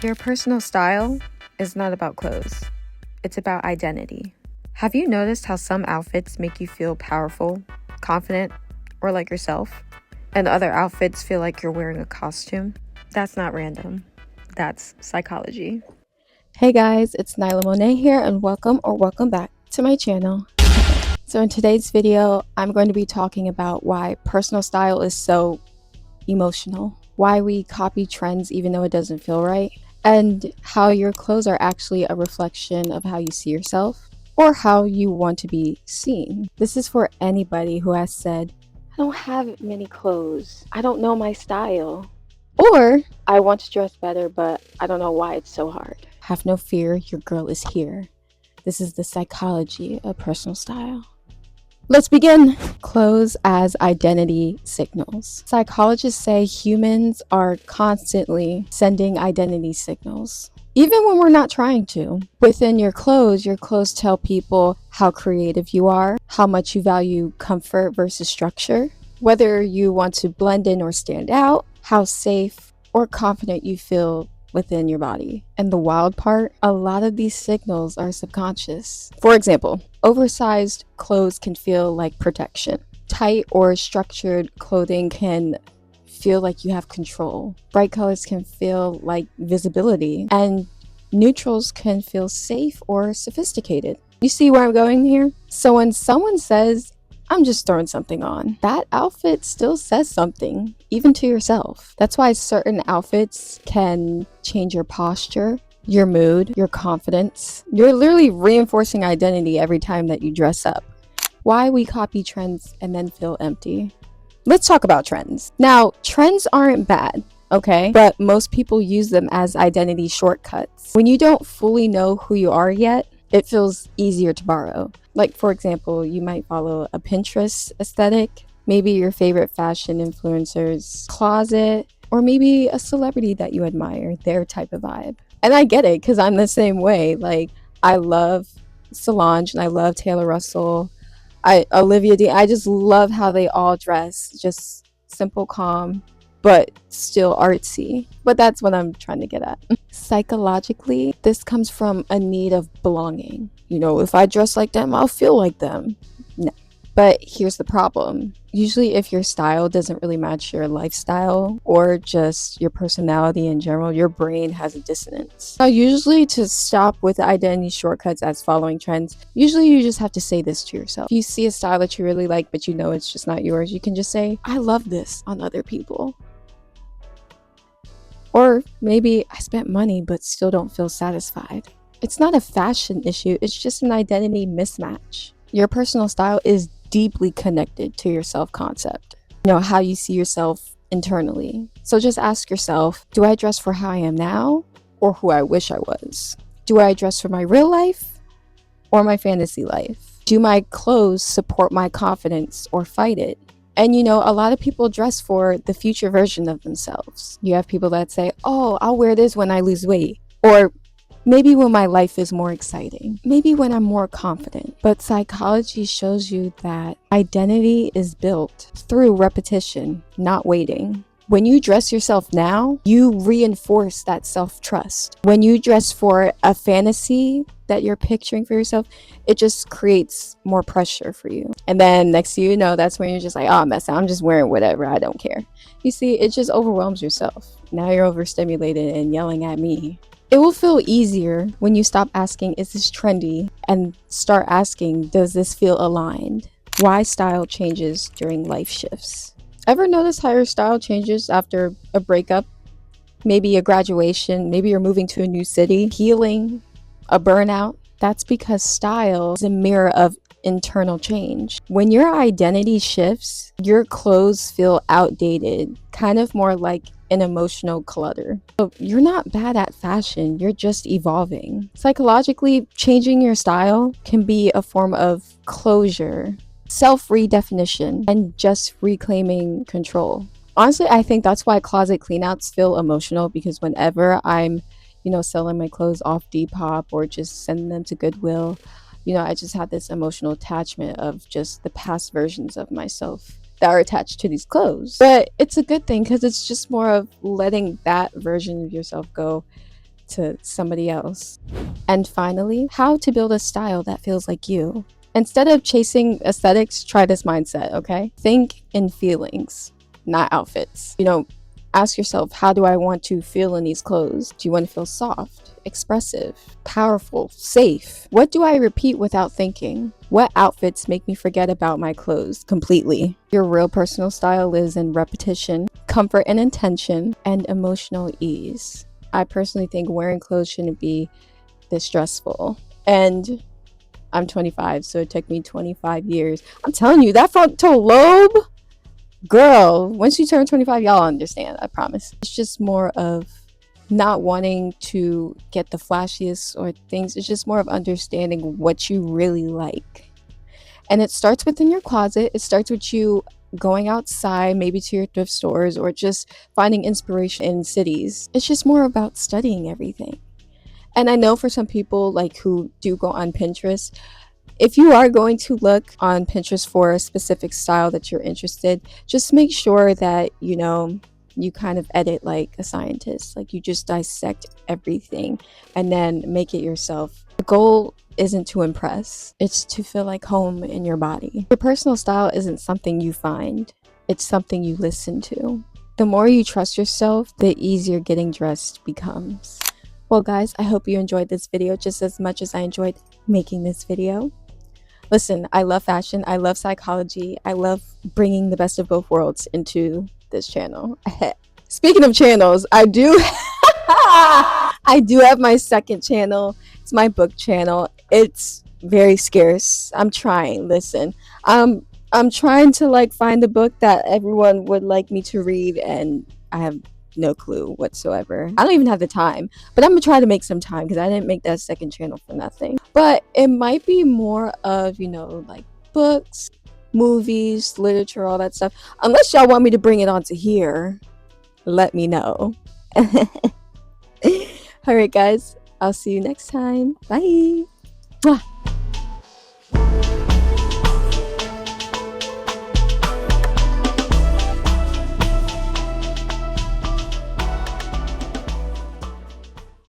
Your personal style is not about clothes. It's about identity. Have you noticed how some outfits make you feel powerful, confident, or like yourself, and other outfits feel like you're wearing a costume? That's not random. That's psychology. Hey guys, it's Nylah Monet here and welcome back to my channel. So in today's video, I'm going to be talking about why personal style is so emotional, why we copy trends even though it doesn't feel right, and how your clothes are actually a reflection of how you see yourself or how you want to be seen. This is for anybody who has said, I don't have many clothes, I don't know my style, or I want to dress better but I don't know why it's so hard. Have no fear, your girl is here. This is the psychology of personal style. Let's begin. Clothes as identity signals. Psychologists say humans are constantly sending identity signals, even when we're not trying to. Within your clothes tell people how creative you are, how much you value comfort versus structure, whether you want to blend in or stand out, how safe or confident you feel within your body. And the wild part, a lot of these signals are subconscious. For example, oversized clothes can feel like protection. Tight or structured clothing can feel like you have control. Bright colors can feel like visibility. And neutrals can feel safe or sophisticated. You see where I'm going here? So when someone says, I'm just throwing something on, that outfit still says something, even to yourself. That's why certain outfits can change your posture, your mood, your confidence. You're literally reinforcing identity every time that you dress up. Why we copy trends and then feel empty. Let's talk about trends. Now, trends aren't bad, okay? But most people use them as identity shortcuts. When you don't fully know who you are yet, it feels easier to borrow. Like, for example, you might follow a Pinterest aesthetic, maybe your favorite fashion influencer's closet, or maybe a celebrity that you admire, their type of vibe. And I get it, because I'm the same way. Like, I love Solange and I love Taylor Russell, Olivia Dean. I just love how they all dress, just simple, calm, but still artsy. But that's what I'm trying to get at. Psychologically, this comes from a need of belonging. You know, if I dress like them, I'll feel like them. No. But here's the problem. Usually if your style doesn't really match your lifestyle or just your personality in general, your brain has a dissonance. Now, usually to stop with identity shortcuts as following trends, usually you just have to say this to yourself. If you see a style that you really like, but you know it's just not yours, you can just say, I love this on other people. Or maybe I spent money but still don't feel satisfied. It's not a fashion issue, it's just an identity mismatch. Your personal style is deeply connected to your self-concept. You know, how you see yourself internally. So just ask yourself, do I dress for how I am now or who I wish I was? Do I dress for my real life or my fantasy life? Do my clothes support my confidence or fight it? And you know, a lot of people dress for the future version of themselves. You have people that say, oh, I'll wear this when I lose weight. Or maybe when my life is more exciting. Maybe when I'm more confident. But psychology shows you that identity is built through repetition, not waiting. When you dress yourself now, you reinforce that self-trust. When you dress for a fantasy that you're picturing for yourself, it just creates more pressure for you. And then next thing you know, that's when you're just like, oh, I'm just wearing whatever, I don't care. You see, it just overwhelms yourself. Now you're overstimulated and yelling at me. It will feel easier when you stop asking, is this trendy? And start asking, does this feel aligned? Why style changes during life shifts. Ever notice how your style changes after a breakup? Maybe a graduation, maybe you're moving to a new city, healing, a burnout. That's because style is a mirror of internal change. When your identity shifts, your clothes feel outdated, kind of more like an emotional clutter. So you're not bad at fashion, you're just evolving. Psychologically, changing your style can be a form of closure, self-redefinition, and just reclaiming control. Honestly, I think that's why closet cleanouts feel emotional, because whenever I'm, selling my clothes off Depop or just sending them to Goodwill, I just have this emotional attachment of just the past versions of myself that are attached to these clothes. But it's a good thing because it's just more of letting that version of yourself go to somebody else. And finally, how to build a style that feels like you. Instead of chasing aesthetics, try this mindset, okay? Think in feelings, not outfits. Ask yourself, how do I want to feel in these clothes? Do you want to feel soft, expressive, powerful, safe? What do I repeat without thinking? What outfits make me forget about my clothes completely? Your real personal style lives in repetition, comfort and intention, and emotional ease. I personally think wearing clothes shouldn't be this stressful. And I'm 25, so it took me 25 years. I'm telling you, that frontal lobe, girl, once you turn 25, y'all understand, I promise. It's just more of not wanting to get the flashiest or things. It's just more of understanding what you really like. And it starts within your closet. It starts with you going outside, maybe to your thrift stores, or just finding inspiration in cities. It's just more about studying everything. And I know for some people who do go on Pinterest, if you are going to look on Pinterest for a specific style that you're interested, just make sure that, you kind of edit like a scientist. You just dissect everything and then make it yourself. The goal isn't to impress. It's to feel like home in your body. Your personal style isn't something you find. It's something you listen to. The more you trust yourself, the easier getting dressed becomes. Well, guys, I hope you enjoyed this video just as much as I enjoyed making this video. Listen, I love fashion. I love psychology. I love bringing the best of both worlds into this channel. Speaking of channels, I do have my second channel. It's my book channel. It's very scarce. I'm trying. Listen, I'm trying to find a book that everyone would like me to read, and I have no clue whatsoever. I don't even have the time, but I'm gonna try to make some time because I didn't make that second channel for nothing. But it might be more of books, movies, literature, all that stuff. Unless y'all want me to bring it onto here, let me know. All right, guys, I'll see you next time. Bye. Mwah.